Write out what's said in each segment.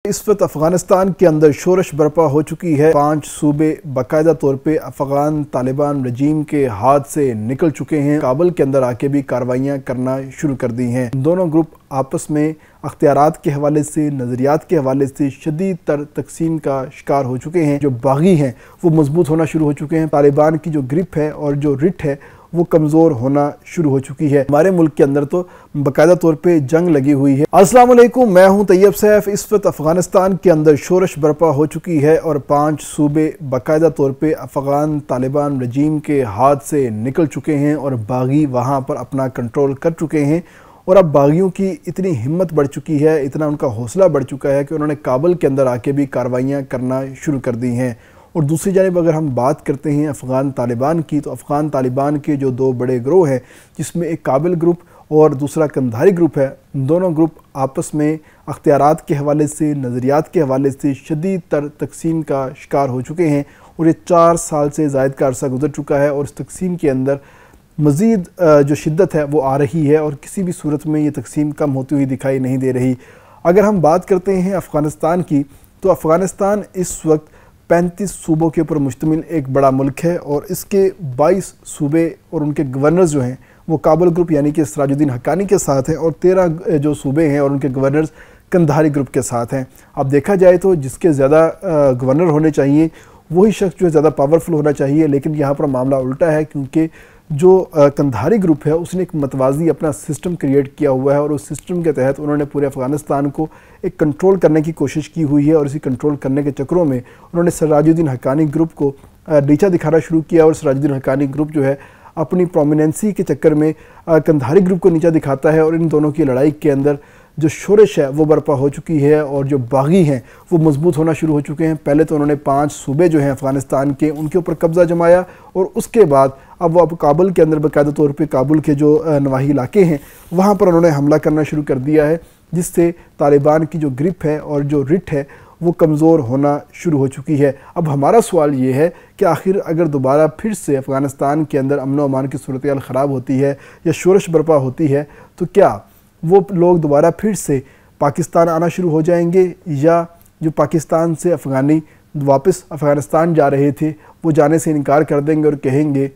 इस वक्त अफगानिस्तान के अंदर शोरश बर्पा हो चुकी है। 5 सूबे बाकायदा तौर पे अफगान तालिबान रजीम के हाथ से निकल चुके हैं। काबुल के अंदर आके भी कार्रवाइयाँ करना शुरू कर दी हैं। दोनों ग्रुप आपस में अख्तियारात के हवाले से, नज़रियात के हवाले से शदीद तर तकसीम का शिकार हो चुके हैं। जो बागी हैं वो मजबूत होना शुरू हो चुके हैं। तालिबान की जो ग्रिप है और जो रिट है वो कमज़ोर होना शुरू हो चुकी है। हमारे मुल्क के अंदर तो बाकायदा तौर पे जंग लगी हुई है। अस्सलाम वालेकुम, मैं हूं तैयब सैफ। इस वक्त अफ़गानिस्तान के अंदर शोरश बर्पा हो चुकी है और 5 सूबे बाकायदा तौर पे अफ़गान तालिबान रजीम के हाथ से निकल चुके हैं और बागी वहां पर अपना कंट्रोल कर चुके हैं। और अब बागियों की इतनी हिम्मत बढ़ चुकी है, इतना उनका हौसला बढ़ चुका है कि उन्होंने काबुल के अंदर आके भी कार्रवाइयाँ करना शुरू कर दी हैं। और दूसरी जानिब अगर हम बात करते हैं अफ़गान तालिबान की, तो अफ़गान तालिबान के जो 2 बड़े ग्रोह हैं, जिसमें एक काबिल ग्रुप और दूसरा कंधारी ग्रुप है, दोनों ग्रुप आपस में अख्तियारात के हवाले से, नज़रियात के हवाले से शदीद तर तकसीम का शिकार हो चुके हैं। और ये 4 साल से ज़ायद का अरसा गुजर चुका है और इस तकसीम के अंदर मज़ीद जो शिद्दत है वो आ रही है और किसी भी सूरत में ये तकसीम कम होती हुई दिखाई नहीं दे रही। अगर हम बात करते हैं अफ़गानिस्तान की, तो अफ़गानिस्तान इस वक्त 35 सूबों के ऊपर मुश्तमिल एक बड़ा मुल्क है और इसके 22 सूबे और उनके गवर्नर्स जो हैं वो काबुल ग्रुप यानी कि सिराजुद्दीन हक्कानी के साथ हैं और 13 जो सूबे हैं और उनके गवर्नर्स कंधारी ग्रुप के साथ हैं। अब देखा जाए तो जिसके ज़्यादा गवर्नर होने चाहिए वही शख्स जो है ज़्यादा पावरफुल होना चाहिए, लेकिन यहाँ पर मामला उल्टा है, क्योंकि जो कंधारी ग्रुप है उसने एक मतवाज़ी अपना सिस्टम क्रिएट किया हुआ है और उस सिस्टम के तहत उन्होंने पूरे अफ़गानिस्तान को एक कंट्रोल करने की कोशिश की हुई है। और इसी कंट्रोल करने के चक्करों में उन्होंने सिराजुद्दीन हक्कानी ग्रुप को नीचा दिखाना शुरू किया और सिराजुद्दीन हक्कानी ग्रुप जो है अपनी प्रोमिनेंसी के चक्कर में कंधारी ग्रुप को नीचा दिखाता है और इन दोनों की लड़ाई के अंदर जो शोरश है वो बर्पा हो चुकी है और जो बागी हैं वो मजबूत होना शुरू हो चुके हैं। पहले तो उन्होंने 5 सूबे जो हैं अफ़गानिस्तान के उनके ऊपर कब्ज़ा जमाया और उसके बाद अब वो काबुल के अंदर बाकायदा तौर पे काबुल के जो नवाही इलाके हैं वहाँ पर उन्होंने हमला करना शुरू कर दिया है, जिससे तालिबान की जो ग्रिप है और जो रिट है वो कमज़ोर होना शुरू हो चुकी है। अब हमारा सवाल ये है कि आखिर अगर दोबारा फिर से अफ़गानिस्तान के अंदर अमन व अमान की सूरत हाल ख़राब होती है या शोरश बर्पा होती है तो क्या वो लोग दोबारा फिर से पाकिस्तान आना शुरू हो जाएंगे, या जो पाकिस्तान से अफ़गानी वापस अफ़गानिस्तान जा रहे थे वो जाने से इनकार कर देंगे और कहेंगे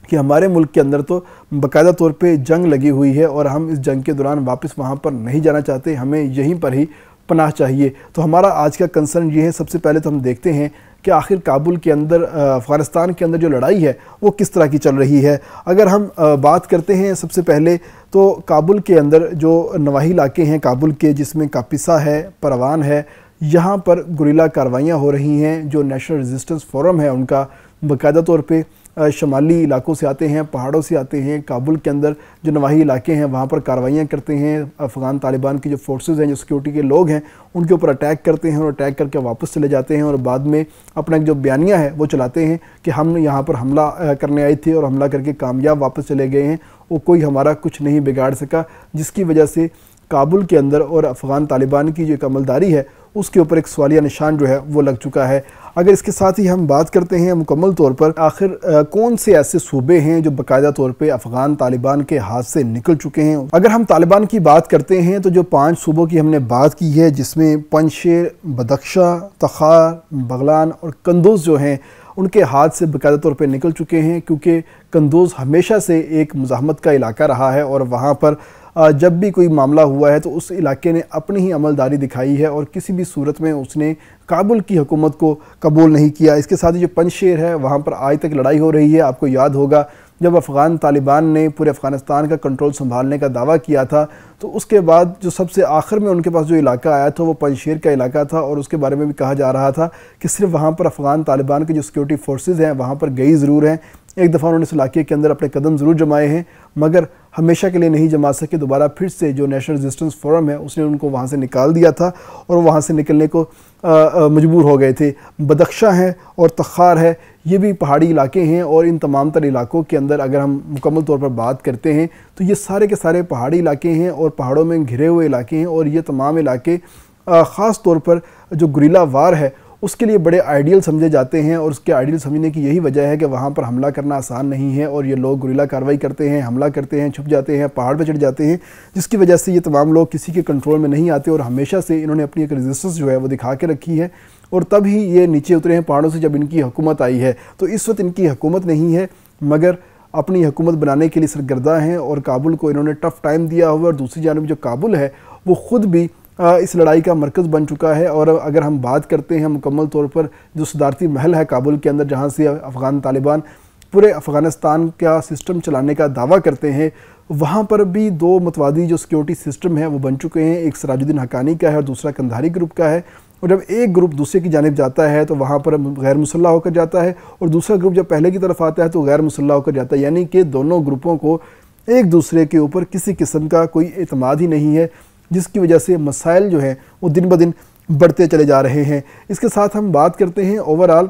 कि हमारे मुल्क के अंदर तो बाकायदा तौर पे जंग लगी हुई है और हम इस जंग के दौरान वापस वहाँ पर नहीं जाना चाहते, हमें यहीं पर ही पनाह चाहिए। तो हमारा आज का कंसर्न ये है, सबसे पहले तो हम देखते हैं कि आखिर काबुल के अंदर अफ़गानिस्तान के अंदर जो लड़ाई है वो किस तरह की चल रही है। अगर हम बात करते हैं सबसे पहले तो काबुल के अंदर जो नवाही इलाके हैं काबुल के, जिसमें कापिसा है, परवान है, यहाँ पर गुरिल्ला कार्रवाइयाँ हो रही हैं। जो नेशनल रेजिस्टेंस फोरम है उनका बाकायदा तौर पे शमाली इलाकों से आते हैं, पहाड़ों से आते हैं, काबुल के अंदर जो नवाही इलाके हैं वहाँ पर कार्रवाइयाँ करते हैं। अफ़गान तालिबान की जो फोर्सेस हैं, जो सिक्योरिटी के लोग हैं, उनके ऊपर अटैक करते हैं और अटैक करके वापस चले जाते हैं और बाद में अपना जो बयानिया है वो चलाते हैं कि हम यहाँ पर हमला करने आए थे और हमला करके कामयाब वापस चले गए हैं, वो कोई हमारा कुछ नहीं बिगाड़ सका, जिसकी वजह से काबुल के अंदर और अफ़गान तालिबान की जो अमलदारी है उसके ऊपर एक सवालिया निशान जो है वो लग चुका है। अगर इसके साथ ही हम बात करते हैं मुकम्मल तौर पर आखिर कौन से ऐसे सूबे हैं जो बाकायदा तौर पे अफ़गान तालिबान के हाथ से निकल चुके हैं। अगर हम तालिबान की बात करते हैं तो जो 5 सूबों की हमने बात की है, जिसमें पंजशेर, बदख्शा, तखार, बगलान और कंदूज जो हैं उनके हाथ से बाकायदा तौर पे निकल चुके हैं, क्योंकि कंदूज हमेशा से एक मुज़ाहमत का इलाका रहा है और वहाँ पर जब भी कोई मामला हुआ है तो उस इलाके ने अपनी ही अमलदारी दिखाई है और किसी भी सूरत में उसने काबुल की हुकूमत को कबूल नहीं किया। इसके साथ ही जो पंजशेर है वहाँ पर आज तक लड़ाई हो रही है। आपको याद होगा जब अफ़गान तालिबान ने पूरे अफ़गानिस्तान का कंट्रोल संभालने का दावा किया था तो उसके बाद जो सबसे आखिर में उनके पास जो इलाका आया था वो पंजशेर का इलाका था और उसके बारे में भी कहा जा रहा था कि सिर्फ वहाँ पर अफ़गान तालिबान के जो सिक्योरिटी फोर्सेस हैं वहाँ पर गई ज़रूर हैं, एक दफ़ा उन्होंने इस इलाके के अंदर अपने कदम ज़रूर जमाए हैं, मगर हमेशा के लिए नहीं जमा सके। दोबारा फिर से जो नेशनल रेजिस्टेंस फोरम है उसने उनको वहाँ से निकाल दिया था और वहाँ से निकलने को मजबूर हो गए थे। बदख्शा है और तखार है, ये भी पहाड़ी इलाके हैं और इन तमाम तर इलाकों के अंदर अगर हम मुकम्मल तौर पर बात करते हैं तो ये सारे के सारे पहाड़ी इलाके हैं और पहाड़ों में घिरे हुए इलाके हैं और ये तमाम इलाके ख़ास तौर पर जो गुरिल्ला वार है उसके लिए बड़े आइडियल समझे जाते हैं, और उसके आइडियल समझने की यही वजह है कि वहाँ पर हमला करना आसान नहीं है और ये लोग गुरिल्ला कार्रवाई करते हैं, हमला करते हैं, छुप जाते हैं, पहाड़ पर चढ़ जाते हैं, जिसकी वजह से ये तमाम लोग किसी के कंट्रोल में नहीं आते और हमेशा से इन्होंने अपनी एक रेजिस्टेंस जो है वो दिखा के रखी है, और तब ही ये नीचे उतरे हैं पहाड़ों से जब इनकी हुकूमत आई है। तो इस वक्त इनकी हुकूमत नहीं है, मगर अपनी हुकूमत बनाने के लिए सरगर्दा हैं, और काबुल को इन्होंने टफ़ टाइम दिया हुआ है। और दूसरी जानब जो काबुल है वो ख़ुद भी इस लड़ाई का मरकज़ बन चुका है। और अगर हम बात करते हैं मुकम्मल तौर पर जो सदारती महल है काबुल के अंदर, जहाँ से अफ़गान तालिबान पूरे अफ़गानिस्तान का सिस्टम चलाने का दावा करते हैं, वहाँ पर भी दो मतवादी जो सिक्योरिटी सिस्टम है वो बन चुके हैं। एक सिराजुद्दीन हक्कानी का है और दूसरा कंधारी ग्रुप का है। और जब एक ग्रुप दूसरे की जानिब जाता है तो वहाँ पर गैर मुसल्लह होकर जाता है, और दूसरा ग्रुप जब पहले की तरफ आता है तो गैर मुसल्लह होकर जाता है। यानी कि दोनों ग्रुपों को एक दूसरे के ऊपर किसी किस्म का कोई एतमाद ही नहीं है, जिसकी वजह से मसाइल जो हैं वो दिन ब दिन बढ़ते चले जा रहे हैं। इसके साथ हम बात करते हैं ओवरऑल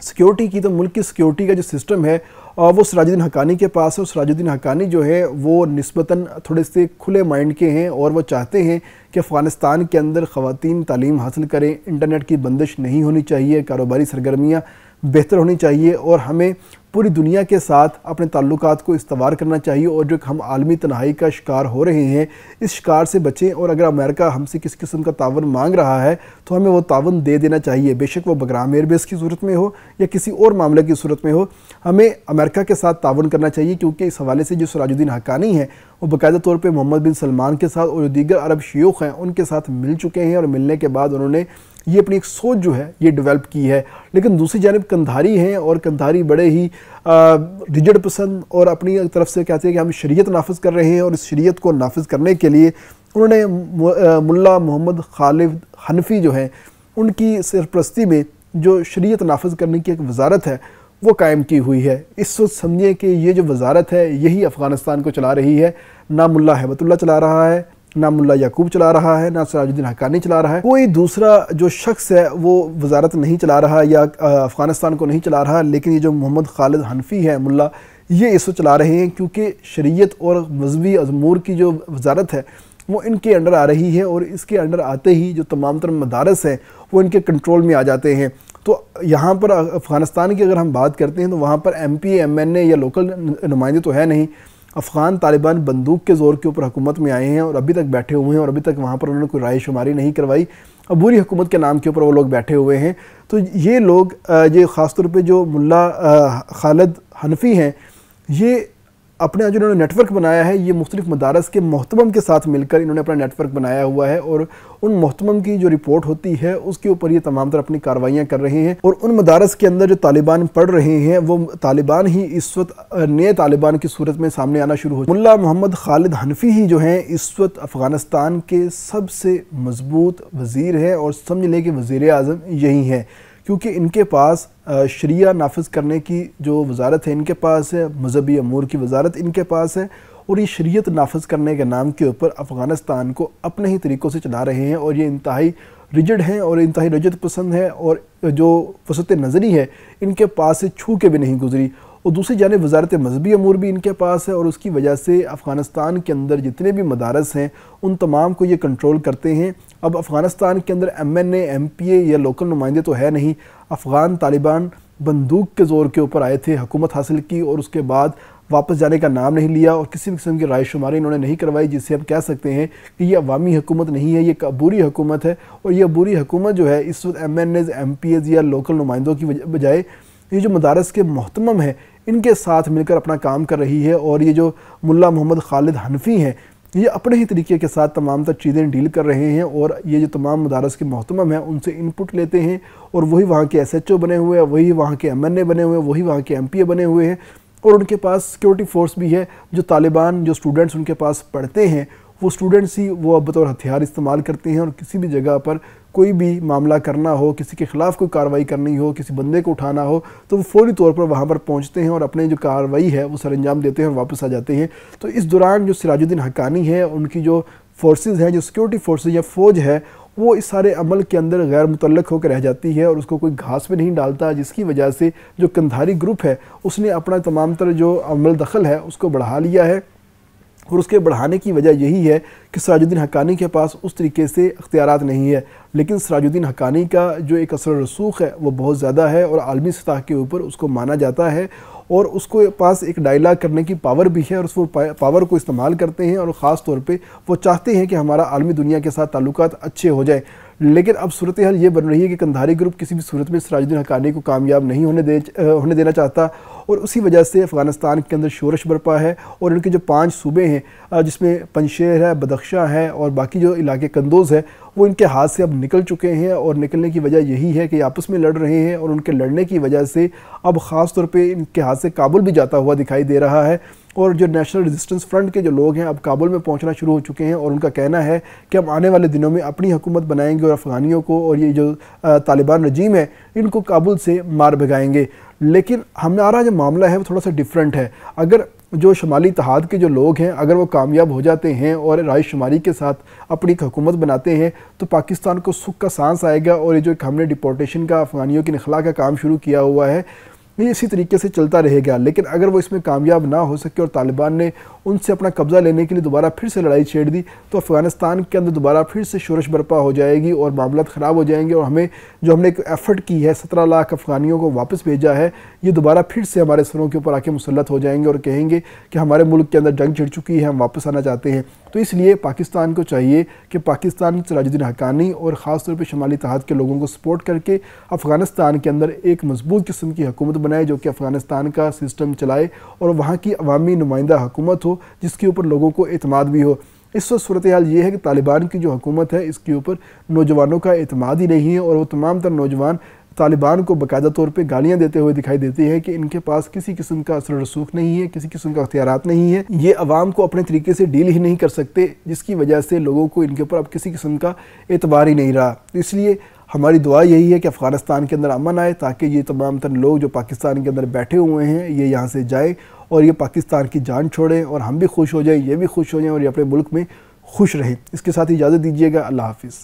सिक्योरिटी की। तो मुल्क की सिक्योरिटी का जो सिस्टम है वो सिराजुद्दीन हक्कानी के पास है, और सिराजुद्दीन हक्कानी जो है वो निस्बतन थोड़े से खुले माइंड के हैं, और वो चाहते हैं कि अफ़गानिस्तान के अंदर ख़वातीन तालीम हासिल करें, इंटरनेट की बंदिश नहीं होनी चाहिए, कारोबारी सरगर्मियाँ बेहतर होनी चाहिए, और हमें पूरी दुनिया के साथ अपने ताल्लुकात को इस्तवार करना चाहिए। और जो हम आलमी तन्हाई का शिकार हो रहे हैं, इस शिकार से बचें। और अगर अमेरिका हमसे किस किस्म का तावन मांग रहा है तो हमें वो तावन दे देना चाहिए, बेशक वो बग्राम एयरबेस की सूरत में हो या किसी और मामले की सूरत में हो, हमें अमेरिका के साथ तावन करना चाहिए। क्योंकि इस हवाले से जो सिराजुद्दीन हक्कानी है वो बाकायदा तौर पर मोहम्मद बिन सलमान के साथ और जो दीगर अरब शयूख हैं उनके साथ मिल चुके हैं, और मिलने के बाद उन्होंने ये अपनी एक सोच जो है ये डेवलप की है। लेकिन दूसरी जानिब कंधारी हैं, और कंधारी बड़े ही रिजिड पसंद और अपनी तरफ से कहते हैं कि हम शरीयत नाफिज कर रहे हैं, और इस शरीयत को नाफिज करने के लिए उन्होंने मुल्ला मोहम्मद खालिद हनफी जो हैं उनकी सरपरस्ती में जो शरीयत नाफिज करने की एक वजारत है वो कायम की हुई है। इस वक्त समझिए कि ये जो वजारत है यही अफ़गानिस्तान को चला रही है। ना मुल्ला हैबतुल्लाह चला रहा है, ना मुल्ला याकूब चला रहा है, ना सिराजुद्दीन हक्कानी चला रहा है, कोई दूसरा जो शख्स है वो वजारत नहीं चला रहा या अफ़गानिस्तान को नहीं चला रहा। लेकिन ये जो मोहम्मद खालिद हनफी है मुल्ला, ये इसको चला रहे हैं, क्योंकि शरीयत और मजहबी अमूर की जो वजारत है वो इनके अंडर आ रही है, और इसके अंडर आते ही जो तमाम तर मदारस हैं वो इनके कंट्रोल में आ जाते हैं। तो यहाँ पर अफ़गानिस्तान की अगर हम बात करते हैं तो वहाँ पर MP MNA या लोकल नुमाइंदे तो है नहीं। अफ़गान तालिबान बंदूक के ज़ोर के ऊपर हुकूमत में आए हैं और अभी तक बैठे हुए हैं, और अभी तक वहाँ पर उन्होंने कोई राय शुमारी नहीं करवाई। अबूरी हुकूमत के नाम के ऊपर वो लोग बैठे हुए हैं। तो ये लोग ये ख़ास तौर पे जो मुल्ला खालिद हनफी हैं, ये अपने जो इन्होंने नेटवर्क बनाया है, ये मुख्तलिफ मदारस के मोहतमम के साथ मिलकर इन्होंने अपना नेटवर्क बनाया हुआ है, और उन मोहतमम की जो रिपोर्ट होती है उसके ऊपर ये तमाम तरह अपनी कार्रवाइयाँ कर रहे हैं। और उन मदारस के अंदर जो तालिबान पढ़ रहे हैं वो तालिबान ही इस वक्त नए तालिबान की सूरत में सामने आना शुरू हो। मुल्ला मोहम्मद खालिद हनफी ही जो हैं इस वक्त अफ़गानिस्तान के सबसे मजबूत वज़ीर हैं, और समझ लें कि वज़ीर आज़म यही हैं, क्योंकि इनके पास शरिया नाफिज करने की जो वजारत है इनके पास है, मजहबी अमूर की वजारत इनके पास है, और ये शरीयत नाफिज करने के नाम के ऊपर अफ़गानिस्तान को अपने ही तरीक़ों से चला रहे हैं। और ये इंतहाई रिजिड हैं और इंतहाई रजत पसंद है, और जो वसत नज़री है इनके पास से छू के भी नहीं गुजरी। और दूसरी जानिब वजारत मजहबी अमूर भी इनके पास है, और उसकी वजह से अफ़गानिस्तान के अंदर जितने भी मदारस हैं उन तमाम को ये कंट्रोल करते हैं। अब अफ़गानिस्तान के अंदर MNA MPA या लोकल नुमाइंदे तो है नहीं। अफ़गान तालिबान बंदूक के ज़ोर के ऊपर आए थे, हुकूमत हासिल की, और उसके बाद वापस जाने का नाम नहीं लिया, और किसी भी किस्म की राय शुमारी इन्होंने नहीं करवाई, जिससे आप कह सकते हैं कि ये अवामी हुकूमत नहीं है, ये एक अबूरी हुकूमत है। और ये अबूरी हुकूमत जो है इस वक्त MNAs MPAs या लोकल नुमाइंदों की बजाय ये जो मदारस के मोहतमम हैं इनके साथ मिलकर अपना काम कर रही है। और ये जो मुल्ला मोहम्मद खालिद हनफी हैं ये अपने ही तरीके के साथ तमाम तर चीज़ें डील कर रहे हैं, और ये जो तमाम मदारस के मोहतमम हैं उनसे इनपुट लेते हैं, और वही वहाँ के SHO बने हुए हैं, वही वहाँ के MNA बने हुए हैं, वही वहाँ के MPA बने हुए हैं, और उनके पास सिक्योरिटी फोर्स भी है। जो तालिबान जो स्टूडेंट्स उनके पास पढ़ते हैं वो स्टूडेंट्स ही वो अब बतौर हथियार इस्तेमाल करते हैं, और किसी भी जगह पर कोई भी मामला करना हो, किसी के ख़िलाफ़ कोई कार्रवाई करनी हो, किसी बंदे को उठाना हो, तो वो फ़ौरी तौर पर वहाँ पर पहुँचते हैं और अपने जो कार्रवाई है वो सर अंजाम देते हैं और वापस आ जाते हैं। तो इस दौरान जो सिराजुद्दीन हक्कानी है, उनकी जो फोर्सेस हैं, जो सिक्योरिटी फोर्सेस या फ़ौज है, वो इस सारे अमल के अंदर गैर मुतल्लक होकर रह जाती है, और उसको कोई घास पे नहीं डालता, जिसकी वजह से जो कंधारी ग्रुप है उसने अपना तमाम तरह जो अमल दखल है उसको बढ़ा लिया है। और उसके बढ़ाने की वजह यही है कि सिराजुद्दीन हक्कानी के पास उस तरीके से इख्तियारात नहीं है। लेकिन सिराजुद्दीन हक्कानी का जो एक असर रसूख है वो बहुत ज़्यादा है और आलमी सतह के ऊपर उसको माना जाता है और उसको पास एक डायलॉग करने की पावर भी है और उस पावर को इस्तेमाल करते हैं और ख़ास तौर पे वो चाहते हैं कि हमारा आलमी दुनिया के साथ ताल्लुकात अच्छे हो जाए। लेकिन अब सूरत हाल ये बन रही है कि कंधारी ग्रुप किसी भी सूरत में सिराजुद्दीन हक्कानी को कामयाब नहीं होने देना चाहता और उसी वजह से अफ़गानिस्तान के अंदर शोरश बरपा है और इनके जो 5 सूबे हैं जिसमें पंजशेर है, बदख्शां है और बाकी जो इलाके कंदोज़ है वो इनके हाथ से अब निकल चुके हैं और निकलने की वजह यही है कि आपस में लड़ रहे हैं और उनके लड़ने की वजह से अब ख़ास तौर पे इनके हाथ से काबुल भी जाता हुआ दिखाई दे रहा है। और जो नेशनल रेजिस्टेंस फ्रंट के जो लोग हैं अब काबुल में पहुंचना शुरू हो चुके हैं और उनका कहना है कि हम आने वाले दिनों में अपनी हुकूमत बनाएंगे और अफ़गानियों को और ये जो तालिबान रजीम है इनको काबुल से मार भगाएंगे। लेकिन हमारा जो मामला है वो थोड़ा सा डिफरेंट है। अगर जो शुमाली इत्तेहाद के जो लोग हैं अगर वो कामयाब हो जाते हैं और राय शुमारी के साथ अपनी हुकूमत बनाते हैं तो पाकिस्तान को सुख का सांस आएगा और ये जो हमने डिपोर्टेशन का अफ़गानियों की निखला का काम शुरू किया हुआ है ये इसी तरीके से चलता रहेगा। लेकिन अगर वो इसमें कामयाब ना हो सके और तालिबान ने उनसे अपना कब्ज़ा लेने के लिए दोबारा फिर से लड़ाई छेड़ दी तो अफ़गानिस्तान के अंदर दोबारा फिर से शोरश बरपा हो जाएगी और मामला ख़राब हो जाएंगे और हमें जो हमने एक एफ़र्ट की है 17 लाख अफ़गानियों को वापस भेजा है ये दोबारा फिर से हमारे सरों के ऊपर आके मुसल्लत हो जाएंगे और कहेंगे कि हमारे मुल्क के अंदर जंग छिड़ चुकी है, हम वापस आना चाहते हैं। तो इसलिए पाकिस्तान को चाहिए कि पाकिस्तान सिराजुद्दीन हक्कानी और ख़ास तौर पर शुमाली इत्तेहाद के लोगों को सपोर्ट करके अफ़गानिस्तान के अंदर एक मजबूत किस्म की हुकूमत बनाए जो कि अफ़गानिस्तान का सिस्टम चलाए और वहाँ की अवामी नुमाइंदा हुकूमत हो जिसके ऊपर लोगों को एतमाद भी हो। इस वक्त सूरत हाल ये है कि तालिबान की जो हुकूमत है इसके ऊपर नौजवानों का एतमाद ही नहीं है और वो तमाम तर नौजवान तालिबान को बाकायदा तौर पे गालियां देते हुए दिखाई देती है कि इनके पास किसी किस्म का असर रसूख नहीं है, किसी किस्म का अख्तियारात नहीं है, ये अवाम को अपने तरीके से डील ही नहीं कर सकते जिसकी वजह से लोगों को इनके ऊपर अब किसी किस्म का एतबार ही नहीं रहा। इसलिए हमारी दुआ यही है कि अफ़गानिस्तान के अंदर अमन आए ताकि ये तमाम तर लोग जो पाकिस्तान के अंदर बैठे हुए हैं ये यहाँ से जाएँ और ये पाकिस्तान की जान छोड़ें और हम भी खुश हो जाएं, ये भी खुश हो जाएं और ये अपने मुल्क में खुश रहें। इसके साथ इजाज़त दीजिएगा। अल्लाह हाफ़िज़।